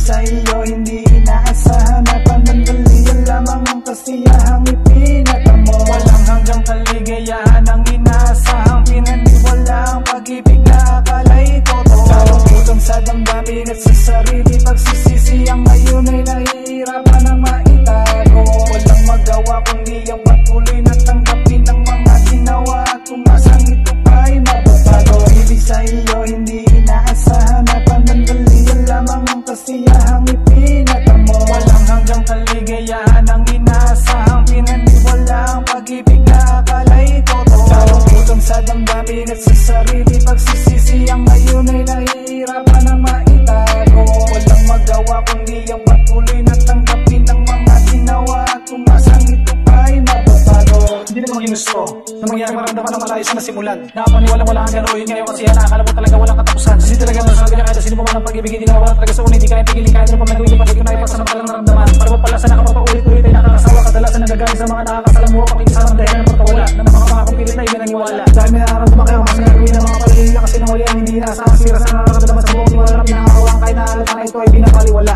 sa iyo hindi inaasahan na panandalian lamang ang kasiyahang ipinatamo. Walang hanggang kaligayahan ang inaasahang pinaniwala ang pag-ibig na akala'y totoo. Kalungkutan sa damdamin at sa sarili pagsisisi ang ngayon ay nahihirapan ang maitago. Walang magawa kundi ang patuloy na tanggapin ang mga ginawa at umasang ito pa'y mababago. Ibig sa iyo hindi inaasahan na panandalian lamang ang kasiyahang ipinatamo. Walang hanggang kaligayahan ang inaasahang pinaniwala ang pag-ibig na akala'y totoo. Kalungkutan sa damdamin at sa sarili pagsisisi ang ngayon ay nahihirapan ang maitago. Walang magawa kundi ang patuloy na tanggapin ang mga ginawa at umasang ito pa'y mababago. Hindi naman ginusto na mangyari maramdaman ang malayo sa nasimulan. Nakapaniwala ang gano'n ngayon kasi yan nakakala mo talaga walang katapusan. Kasi talaga nasabi niya kahit sino pa man ang pag-ibig hindi nawawala talaga sa una. Hindi kaya pigilin kahit ano pa magawin yung pag-ibig na ipasamakalang naramdaman. Marabot pala sa nakapapaulit-ulit ay nakakasawa kadalasan nagagaling sa mga nakakasalamuro pakikisamang dahilan ng pagkawala ng mga kumpilit na ibinangiwala. Dahil may nararamdaman kayo mas nagawin ng mga pagiging kasi nang wali ang hindi inaasahang sira sa nakakadalaman sa buong tiwala na pinangakawang kahit nahalata na ito ay pinapaliwala.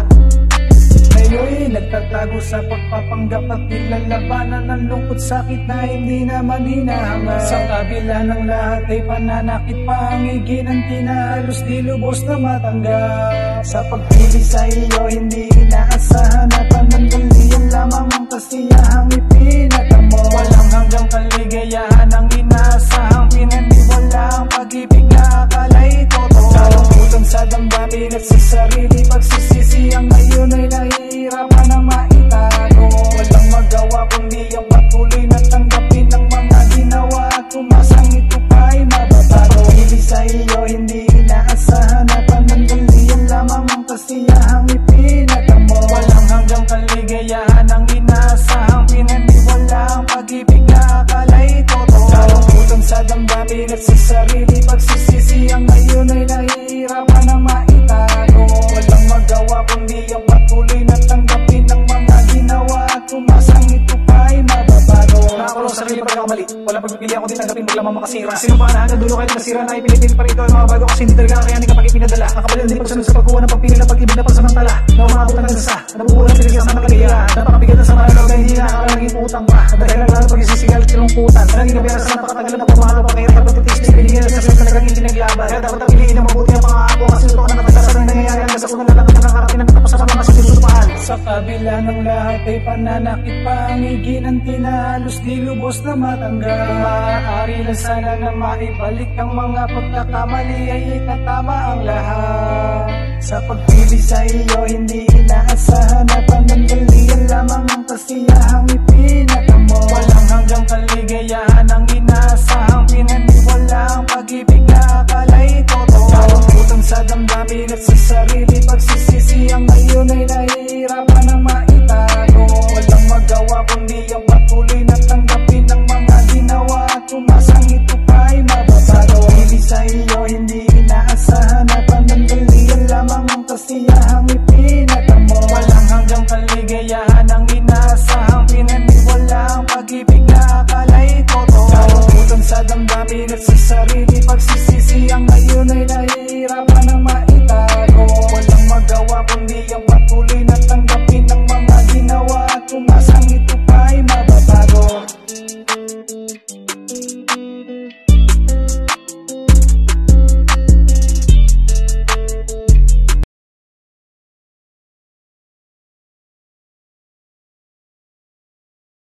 Ngayon nagtatago sa pagpapanggap at nilalabanan ng lungkot sakit na hindi naman hinahanga. Sa kabila ng lahat ay pananakit pangigin ang tinahalos di lubos na matanggap. Sa pagpili sa iyo hindi inaasahan na panandalian lamang ang kasiyahang ipinatamo. Walang hanggang kaligayahan ang inaasahang pinaniwala ang pag-ibig na akala'y totoo. Kalungkutan sa damdamin at sa sarili pagsisisi ang ngayon ay nahihirapan ang maitago. Walang magawa kundi ang patuloy na tanggapin ang mga ginawa at umasang ito pa'y mababago. Ibig sa iyo hindi inaasahan na panandalian lamang ang kasiyahang ipinatamo. Walang hanggang kaligayahan ang inaasahang pinaniwala ang pag-ibig na akala'y totoo. Kalungkutan sa damdamin at sa sarili pagsisisi ang ngayon ay nahihirapan ang maitago. Walang magawa kundi ang patuloy na tanggapin ang mga ginawa at umasang ito pa'y mababago. Nakakulong sa sarili pagkakamali. Walang pagpipili ako din tanggapin mo lamang makasira. Sino pa hanggang dulo kahit nasira na ipinitin pa rito ang mga bago kasi hindi talaga kakayanin kapag ipinadala. Nakabalil din pagsunod sa pagkuha ng pagpili ng pag-ibig na pansamantala. Na umabot ang nagsa, nabubulang piligas ng nakaligayahan. Napakabigat na sa malalog na hindi nakakalaging utang pa. At dahil lang lalo pag-isisigal at kilungkutan. Naging kabiyara sa napakatagal na pagmahal o pagkahirap at pagtitis. Pinigyan sa sila talagang hindi naglaban. Kaya dapat piliin ang mabuti ang pangako kasi ito ka na nataglasan ng nangyayari hanggang sa unang lahat ng nakakarating ng tapos sa mga sinusupahan. Sa kabila ng lahat ay pananakit pangigin ang tinahalos di lubos na matanggap. Maaari na sana na maibalik ang mga pagkakamali ay itatama ang lahat. Sa pagpili sa iyo hindi inaasahan na panandalian lamang ang kasiyahang ipinatamo. Walang hanggang kaligayahan ang inaasahang pinaniwala ang pag-ibig na akala'y totoo. Kalungkutan sa damdamin at sa sarili pagsisisi ang ngayon ay nahihirapan ang maitago. Walang magawa kundi ang